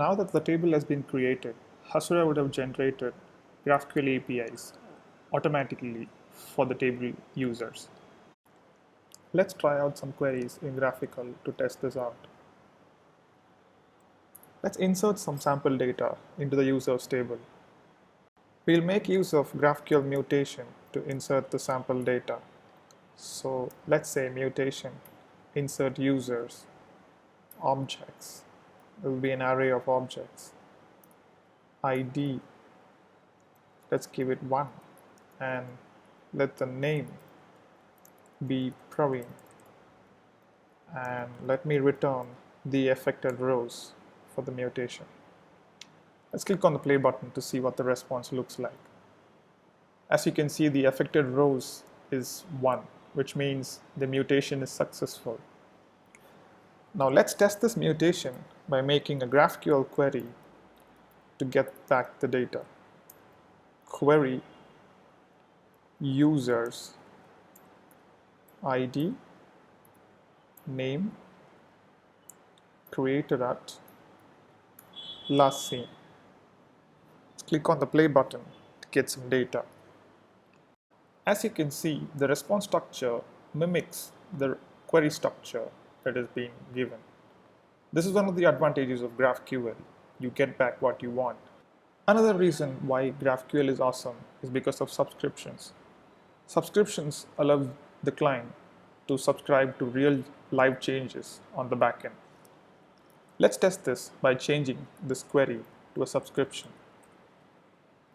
Now that the table has been created, Hasura would have generated GraphQL APIs automatically for the table users. Let's try out some queries in Graphical to test this out. Let's insert some sample data into the users table. We'll make use of GraphQL Mutation to insert the sample data. So let's say Mutation, insert users, objects. There will be an array of objects. ID, let's give it 1, and let the name be Praveen, and let me return the affected rows for the mutation. Let's click on the play button to see what the response looks like. As you can see, the affected rows is 1, which means the mutation is successful. Now let's test this mutation by making a GraphQL query to get back the data. Query users ID, name, created at, last seen. Let's click on the play button to get some data. As you can see, the response structure mimics the query structure that is being given. This is one of the advantages of GraphQL. You get back what you want. Another reason why GraphQL is awesome is because of subscriptions. Subscriptions allow the client to subscribe to real live changes on the backend. Let's test this by changing this query to a subscription.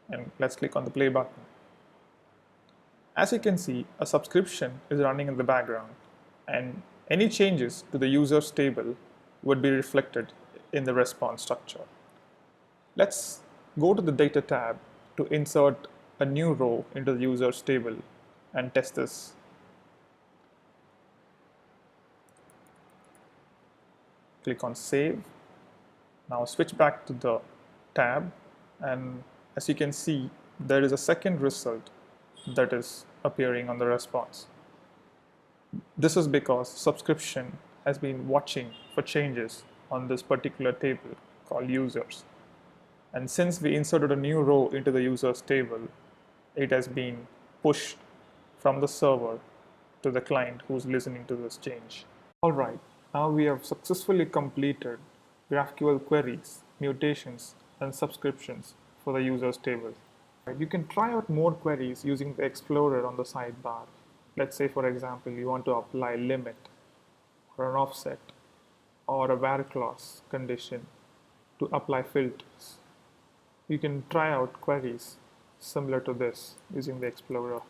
And let's click on the play button. As you can see, a subscription is running in the background, and any changes to the users table would be reflected in the response structure. Let's go to the data tab to insert a new row into the users table and test this. Click on save. Now switch back to the tab, and as you can see, there is a second result that is appearing on the response. This is because subscription has been watching for changes on this particular table called users. And since we inserted a new row into the users table, it has been pushed from the server to the client who's listening to this change. Alright, now we have successfully completed GraphQL queries, mutations, and subscriptions for the users table. You can try out more queries using the Explorer on the sidebar. Let's say, for example, you want to apply limit or an offset or a where clause condition to apply filters. You can try out queries similar to this using the Explorer.